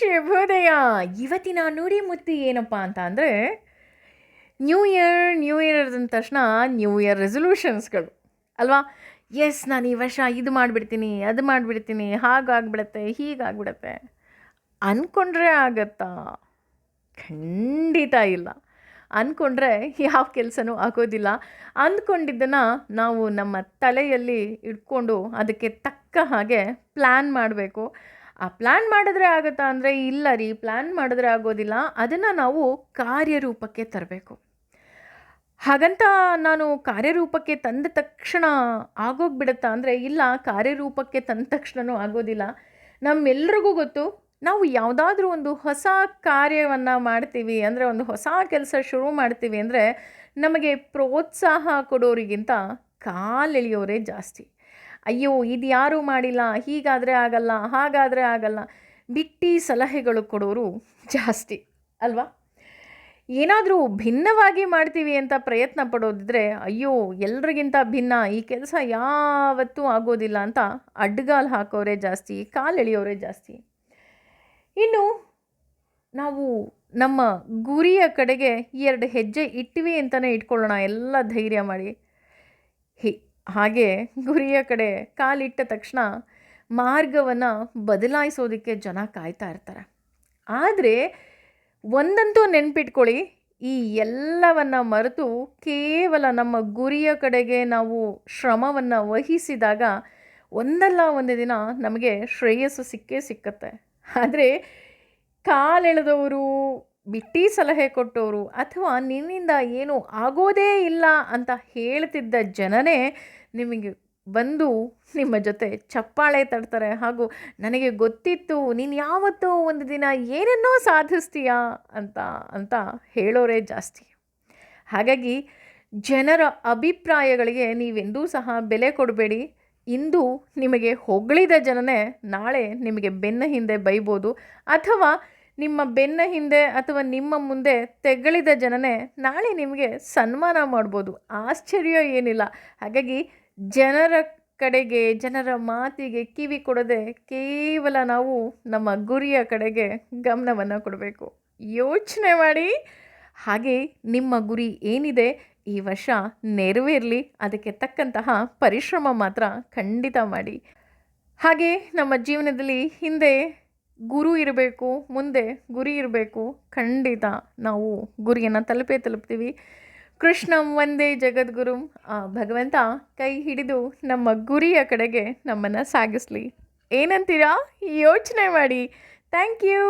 ಶುಭೋದಯ. ಇವತ್ತಿನ ನುಡಿಮುತ್ತು ಏನಪ್ಪ ಅಂತ ಅಂದರೆ, ನ್ಯೂ ಇಯರ್ ಅಂದ ತಕ್ಷಣ ನ್ಯೂ ಇಯರ್ ರೆಸೊಲ್ಯೂಷನ್ಸ್ಗಳು ಅಲ್ವಾ? ಎಸ್, ನಾನು ಈ ವರ್ಷ ಇದು ಮಾಡಿಬಿಡ್ತೀನಿ, ಅದು ಮಾಡಿಬಿಡ್ತೀನಿ, ಹಾಗಾಗ್ಬಿಡತ್ತೆ, ಹೀಗಾಗ್ಬಿಡತ್ತೆ ಅಂದ್ಕೊಂಡ್ರೆ ಆಗತ್ತಾ? ಖಂಡಿತ ಇಲ್ಲ. ಅಂದ್ಕೊಂಡ್ರೆ ಯಾವ ಕೆಲಸನೂ ಆಗೋದಿಲ್ಲ. ಅಂದ್ಕೊಂಡಿದ್ದನ್ನು ನಾವು ನಮ್ಮ ತಲೆಯಲ್ಲಿ ಇಟ್ಕೊಂಡು ಅದಕ್ಕೆ ತಕ್ಕ ಹಾಗೆ ಪ್ಲ್ಯಾನ್ ಮಾಡಬೇಕು. ಆ ಪ್ಲ್ಯಾನ್ ಮಾಡಿದ್ರೆ ಆಗುತ್ತಾ ಅಂದರೆ ಇಲ್ಲ ರೀ, ಪ್ಲ್ಯಾನ್ ಮಾಡಿದ್ರೆ ಆಗೋದಿಲ್ಲ. ಅದನ್ನು ನಾವು ಕಾರ್ಯರೂಪಕ್ಕೆ ತರಬೇಕು. ಹಾಗಂತ ನಾನು ಕಾರ್ಯರೂಪಕ್ಕೆ ತಂದ ತಕ್ಷಣ ಆಗೋಗ್ಬಿಡುತ್ತಾ ಅಂದರೆ ಇಲ್ಲ, ಕಾರ್ಯರೂಪಕ್ಕೆ ತಂದ ತಕ್ಷಣವೂ ಆಗೋದಿಲ್ಲ. ನಮ್ಮೆಲ್ರಿಗೂ ಗೊತ್ತು, ನಾವು ಯಾವುದಾದ್ರೂ ಒಂದು ಹೊಸ ಕಾರ್ಯವನ್ನು ಮಾಡ್ತೀವಿ ಅಂದರೆ, ಒಂದು ಹೊಸ ಕೆಲಸ ಶುರು ಮಾಡ್ತೀವಿ ಅಂದರೆ ನಮಗೆ ಪ್ರೋತ್ಸಾಹ ಕೊಡೋರಿಗಿಂತ ಕಾಲೆಳೆಯೋರೇ ಜಾಸ್ತಿ. ಅಯ್ಯೋ, ಇದು ಯಾರೂ ಮಾಡಿಲ್ಲ, ಹೀಗಾದರೆ ಆಗಲ್ಲ, ಹಾಗಾದರೆ ಆಗಲ್ಲ, ಬಿಟ್ಟು ಸಲಹೆಗಳು ಕೊಡೋರು ಜಾಸ್ತಿ ಅಲ್ವಾ? ಏನಾದರೂ ಭಿನ್ನವಾಗಿ ಮಾಡ್ತೀವಿ ಅಂತ ಪ್ರಯತ್ನ ಪಡೋದಿದ್ರೆ, ಅಯ್ಯೋ ಎಲ್ರಿಗಿಂತ ಭಿನ್ನ, ಈ ಕೆಲಸ ಯಾವತ್ತೂ ಆಗೋದಿಲ್ಲ ಅಂತ ಅಡ್ಡಗಾಲು ಹಾಕೋರೇ ಜಾಸ್ತಿ, ಕಾಲೆಳೆಯೋರೇ ಜಾಸ್ತಿ. ಇನ್ನು ನಾವು ನಮ್ಮ ಗುರಿಯ ಕಡೆಗೆ 2 ಹೆಜ್ಜೆ ಇಟ್ವಿ ಅಂತಲೇ ಇಟ್ಕೊಳ್ಳೋಣ, ಎಲ್ಲ ಧೈರ್ಯ ಮಾಡಿ. ಹಾಗೆ ಗುರಿಯ ಕಡೆ ಕಾಲಿಟ್ಟ ತಕ್ಷಣ ಮಾರ್ಗವನ್ನು ಬದಲಾಯಿಸೋದಕ್ಕೆ ಜನ ಕಾಯ್ತಾ ಇರ್ತಾರೆ. ಆದರೆ ಒಂದಂತೂ ನೆನ್ಪಿಟ್ಕೊಳ್ಳಿ, ಈ ಎಲ್ಲವನ್ನು ಮರೆತು ಕೇವಲ ನಮ್ಮ ಗುರಿಯ ಕಡೆಗೆ ನಾವು ಶ್ರಮವನ್ನು ವಹಿಸಿದಾಗ ಒಂದಲ್ಲ ಒಂದು ದಿನ ನಮಗೆ ಶ್ರೇಯಸ್ಸು ಸಿಕ್ಕೇ ಸಿಕ್ಕತ್ತೆ. ಆದರೆ ಕಾಲೆಳೆದವರು, ಬಿಟ್ಟು ಸಲಹೆ ಕೊಟ್ಟವರು, ಅಥವಾ ನಿನ್ನಿಂದ ಏನೂ ಆಗೋದೇ ಇಲ್ಲ ಅಂತ ಹೇಳ್ತಿದ್ದ ಜನನೇ ನಿಮಗೆ ಬಂದು ನಿಮ್ಮ ಜೊತೆ ಚಪ್ಪಾಳೆ ತಡ್ತಾರೆ. ಹಾಗೂ ನನಗೆ ಗೊತ್ತಿತ್ತು, ನೀನು ಯಾವತ್ತೋ ಒಂದು ದಿನ ಏನನ್ನೋ ಸಾಧಿಸ್ತೀಯಾ ಅಂತ ಅಂತ ಹೇಳೋರೇ ಜಾಸ್ತಿ. ಹಾಗಾಗಿ ಜನರ ಅಭಿಪ್ರಾಯಗಳಿಗೆ ನೀವೆಂದೂ ಸಹ ಬೆಲೆ ಕೊಡಬೇಡಿ. ಇಂದು ನಿಮಗೆ ಹೊಗಳಿದ ಜನನೇ ನಾಳೆ ನಿಮಗೆ ಬೆನ್ನ ಹಿಂದೆ ಬೈಬೋದು, ಅಥವಾ ನಿಮ್ಮ ಬೆನ್ನ ಹಿಂದೆ ಅಥವಾ ನಿಮ್ಮ ಮುಂದೆ ತೆಗಳಿದ ಜನನೇ ನಾಳೆ ನಿಮಗೆ ಸನ್ಮಾನ ಮಾಡ್ಬೋದು. ಆಶ್ಚರ್ಯ ಏನಿಲ್ಲ. ಹಾಗಾಗಿ ಜನರ ಕಡೆಗೆ, ಜನರ ಮಾತಿಗೆ ಕಿವಿ ಕೊಡದೆ ಕೇವಲ ನಾವು ನಮ್ಮ ಗುರಿಯ ಕಡೆಗೆ ಗಮನವನ್ನು ಕೊಡಬೇಕು. ಯೋಚನೆ ಮಾಡಿ. ಹಾಗೆ ನಿಮ್ಮ ಗುರಿ ಏನಿದೆ ಈ ವರ್ಷ ನೆರವೇರಲಿ, ಅದಕ್ಕೆ ತಕ್ಕಂತಹ ಪರಿಶ್ರಮ ಮಾತ್ರ ಖಂಡಿತ ಮಾಡಿ. ಹಾಗೆ ನಮ್ಮ ಜೀವನದಲ್ಲಿ ಹಿಂದೆ ಗುರು ಇರಬೇಕು, ಮುಂದೆ ಗುರಿ ಇರಬೇಕು. ಖಂಡಿತ ನಾವು ಗುರಿಯನ್ನು ತಲುಪ್ತೀವಿ. ಕೃಷ್ಣಂ ವಂದೇ ಜಗದ್ಗುರುಂ. ಆ ಭಗವಂತ ಕೈ ಹಿಡಿದು ನಮ್ಮ ಗುರಿಯ ಕಡೆಗೆ ನಮ್ಮನ್ನು ಸಾಗಿಸಲಿ. ಏನಂತೀರಾ? ಯೋಚನೆ ಮಾಡಿ. Thank you.